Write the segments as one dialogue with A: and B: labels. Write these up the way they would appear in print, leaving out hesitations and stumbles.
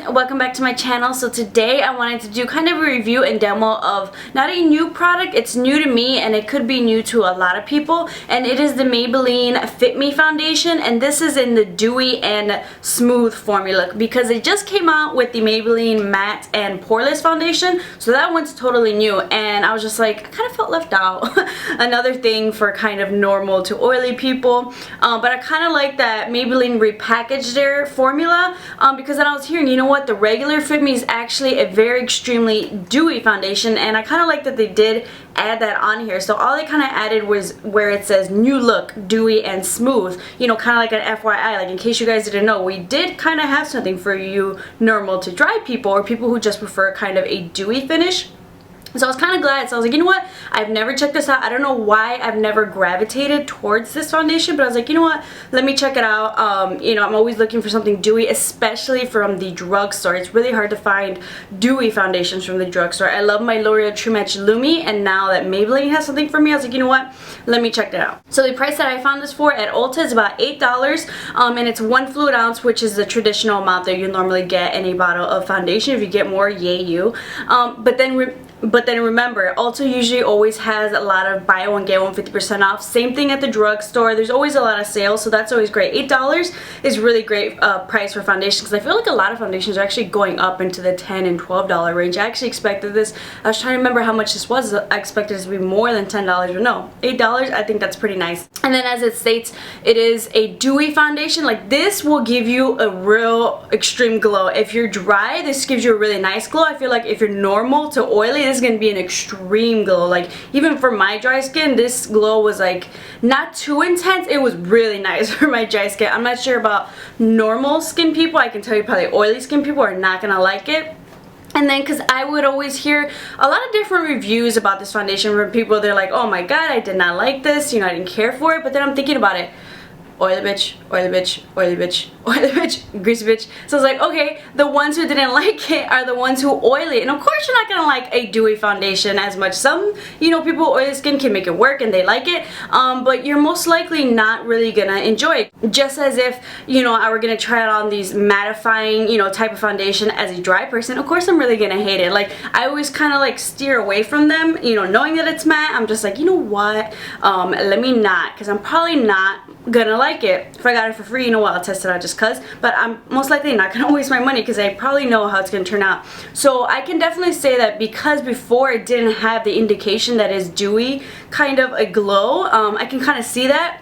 A: welcome back to my channel. So today I wanted to do kind of a review and demo of not a new product, it's new to me and it could be new to a lot of people, and it is the Maybelline Fit Me Foundation, and this is in the Dewy and Smooth formula because they just came out with the Maybelline Matte and Poreless Foundation, so that one's totally new, and I was just like, I kind of felt left out. Another thing for kind of normal to oily people, but I kind of like that Maybelline repackaged their formula because then I was hearing, you know what, the regular Fit Me is actually a very extremely dewy foundation, and I kind of like that they did add that on here. So all they kind of added was where it says new look, dewy and smooth, you know, kind of like an FYI, like in case you guys didn't know, we did kind of have something for you normal to dry people or people who just prefer kind of a dewy finish. So I was kind of glad. So I was like, you know what, I've never checked this out. I don't know why I've never gravitated towards this foundation, but I was like, you know what, let me check it out. You know, I'm always looking for something dewy, especially from the drugstore. It's really hard to find dewy foundations from the drugstore. I love my L'Oreal True Match Lumi, and now that Maybelline has something for me, I was like, you know what, let me check it out. So the price that I found this for at Ulta is about $8, and it's 1 fluid ounce, which is the traditional amount that you normally get in a bottle of foundation. If you get more, yay you. But then remember, Ulta usually always has a lot of buy one get one 50% off. Same thing at the drugstore. There's always a lot of sales, so that's always great. $8 is really great price for foundation, because I feel like a lot of foundations are actually going up into the $10 and $12 range. I actually expected this. I was trying to remember how much this was. I expected it to be more than $10, but no, $8. I think that's pretty nice. And then as it states, it is a dewy foundation. Like, this will give you a real extreme glow. If you're dry, this gives you a really nice glow. I feel like if you're normal to oily, this is going to be an extreme glow. Like, even for my dry skin, this glow was like not too intense. It was really nice for my dry skin. I'm not sure about normal skin people. I can tell you probably oily skin people are not gonna like it. And then, because I would always hear a lot of different reviews about this foundation from people, they're like, oh my god, I did not like this, you know, I didn't care for it. But then I'm thinking about it, oily bitch, oily bitch, oily bitch, oily bitch, greasy bitch. So I was like, okay, the ones who didn't like it are the ones who oily. And of course you're not gonna like a dewy foundation as much. Some, you know, people with oily skin can make it work and they like it, but you're most likely not really gonna enjoy it. Just as if, you know, I were gonna try it on these mattifying, you know, type of foundation as a dry person, of course I'm really gonna hate it. Like, I always kind of like steer away from them, you know, knowing that it's matte. I'm just like, you know what, let me not, because I'm probably not gonna like it. If I got it for free, you know what, I'll test it out just cause, but I'm most likely not gonna waste my money because I probably know how it's gonna turn out. So I can definitely say that because before it didn't have the indication that it's dewy, kind of a glow, I can kind of see that.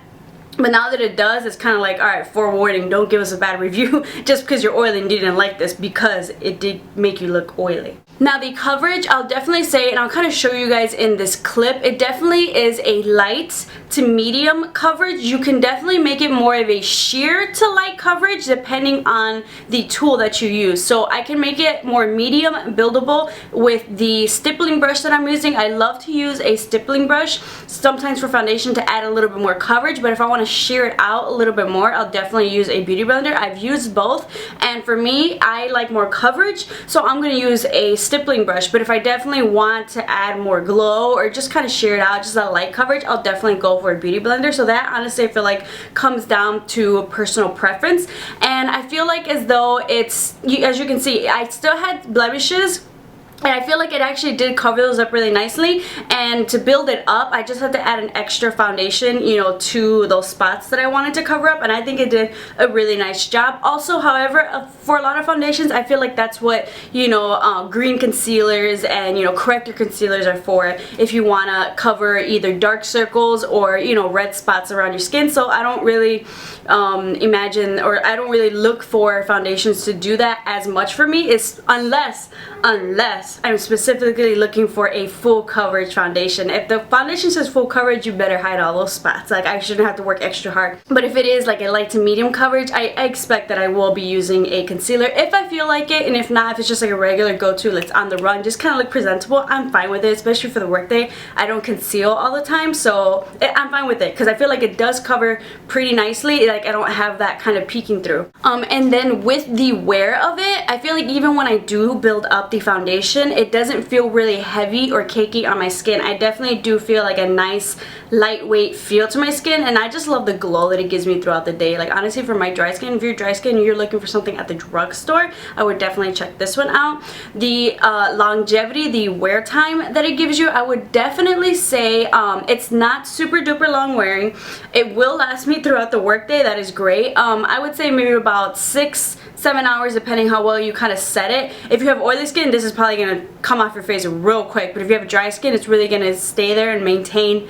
A: But now that it does, it's kind of like, alright, forewarning, don't give us a bad review just because you're oily and didn't like this, because it did make you look oily. Now the coverage, I'll definitely say, and I'll kind of show you guys in this clip, it definitely is a light to medium coverage. You can definitely make it more of a sheer to light coverage depending on the tool that you use. So I can make it more medium buildable with the stippling brush that I'm using. I love to use a stippling brush sometimes for foundation to add a little bit more coverage, but if I want to sheer it out a little bit more, I'll definitely use a beauty blender. I've used both, and for me, I like more coverage, so I'm going to use a stippling brush. But if I definitely want to add more glow or just kind of sheer it out, just a light coverage, I'll definitely go for a beauty blender. So that, honestly, I feel like comes down to personal preference. And I feel like as though it's, as you can see, I still had blemishes, and I feel like it actually did cover those up really nicely. And to build it up, I just had to add an extra foundation, you know, to those spots that I wanted to cover up, and I think it did a really nice job. Also, however, for a lot of foundations, I feel like that's what, you know, green concealers and, you know, corrector concealers are for, if you want to cover either dark circles or, you know, red spots around your skin. So I don't really imagine, or I don't really look for foundations to do that as much for me. It's unless I'm specifically looking for a full coverage foundation. If the foundation says full coverage, you better hide all those spots. Like, I shouldn't have to work extra hard. But if it is like a light to medium coverage, I expect that I will be using a concealer if I feel like it, and if not, if it's just like a regular go-to, let's on the run, just kind of look presentable, I'm fine with it, especially for the workday. I don't conceal all the time, so I'm fine with it because I feel like it does cover pretty nicely. Like, I don't have that kind of peeking through. And then with the wear of it, I feel like even when I do build up the foundation, it doesn't feel really heavy or cakey on my skin. I definitely do feel like a nice lightweight feel to my skin, and I just love the glow that it gives me throughout the day. Like honestly, for my dry skin, if you're dry skin and you're looking for something at the drugstore, I would definitely check this one out. The longevity, the wear time that it gives you, I would definitely say it's not super duper long wearing. It will last me throughout the workday. That is great. I would say maybe about 6-7 hours depending how well you kind of set it. If you have oily skin, this is probably going to come off your face real quick, but if you have dry skin, it's really going to stay there and maintain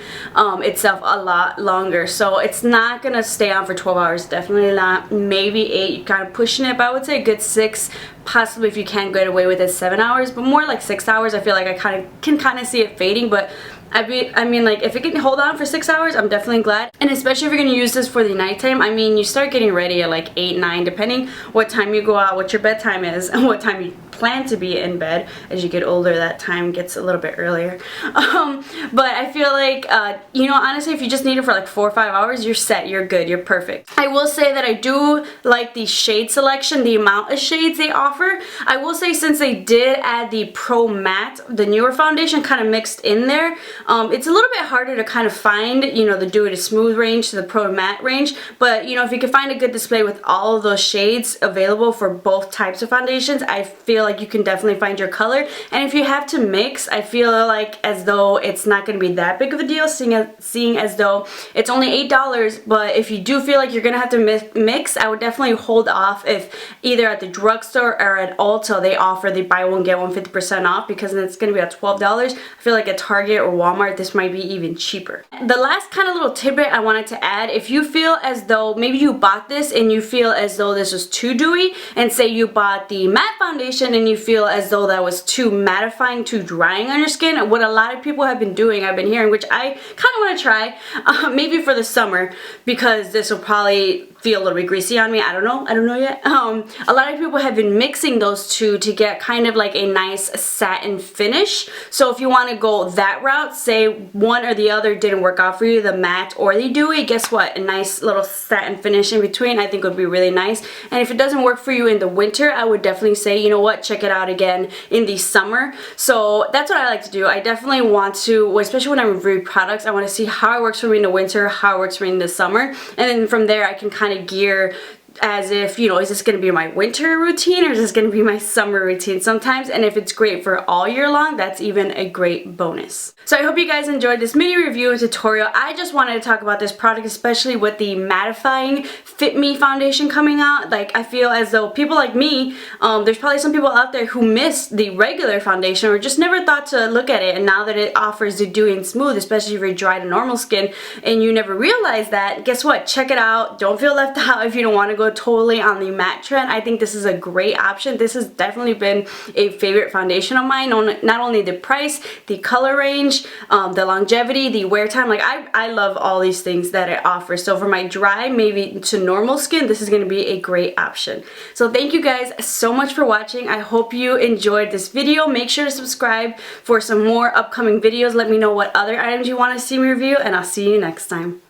A: itself a lot longer. So it's not going to stay on for 12 hours, definitely not. Maybe 8, you're kind of pushing it, but I would say a good 6, possibly if you can get away with it 7 hours, but more like 6 hours. I feel like I can see it fading, but I mean, like, if it can hold on for 6 hours, I'm definitely glad. And especially if you're going to use this for the nighttime, I mean, you start getting ready at like 8, 9, depending what time you go out, what your bedtime is, and what time you plan to be in bed. As you get older, that time gets a little bit earlier. But I feel like, you know, honestly, if you just need it for like 4 or 5 hours, you're set, you're good, you're perfect. I will say that I do like the shade selection, the amount of shades they offer. I will say, since they did add the Pro Matte, the newer foundation kind of mixed in there, it's a little bit harder to kind of find, you know, the Dewy to Smooth range to the Pro Matte range, but you know, if you can find a good display with all of those shades available for both types of foundations, I feel like you can definitely find your color. And if you have to mix, I feel like as though it's not going to be that big of a deal, seeing as though it's only $8, but if you do feel like you're going to have to mix, I would definitely hold off if either at the drugstore or at Ulta they offer the buy one get one 50% off, because then it's going to be at $12. I feel like at Target or Walmart this might be even cheaper. The last kind of little tidbit I wanted to add, if you feel as though maybe you bought this and you feel as though this was too dewy, and say you bought the matte foundation and you feel as though that was too mattifying, too drying on your skin, what a lot of people have been doing, I've been hearing, which I kind of want to try, maybe for the summer, because this will probably feel a little bit greasy on me. I don't know yet. A lot of people have been mixing those two to get kind of like a nice satin finish. So if you want to go that route, say one or the other didn't work out for you, the matte or the dewy, guess what? A nice little satin finish in between I think would be really nice. And if it doesn't work for you in the winter, I would definitely say, you know what, check it out again in the summer. So that's what I like to do. I definitely want to, especially when I review products, I want to see how it works for me in the winter, how it works for me in the summer, and then from there I can kind of gear as if, you know, is this going to be my winter routine or is this going to be my summer routine sometimes? And if it's great for all year long, that's even a great bonus. So I hope you guys enjoyed this mini review and tutorial. I just wanted to talk about this product, especially with the mattifying Fit Me foundation coming out. Like, I feel as though people like me, there's probably some people out there who missed the regular foundation or just never thought to look at it, and now that it offers the Dewy and Smooth, especially if you're dry to normal skin and you never realized that, guess what? Check it out. Don't feel left out if you don't want to go totally on the matte trend. I think this is a great option. This has definitely been a favorite foundation of mine. Not only the price, the color range, the longevity, the wear time. Like, I love all these things that it offers. So for my dry, maybe to normal skin, this is going to be a great option. So thank you guys so much for watching. I hope you enjoyed this video. Make sure to subscribe for some more upcoming videos. Let me know what other items you want to see me review, and I'll see you next time.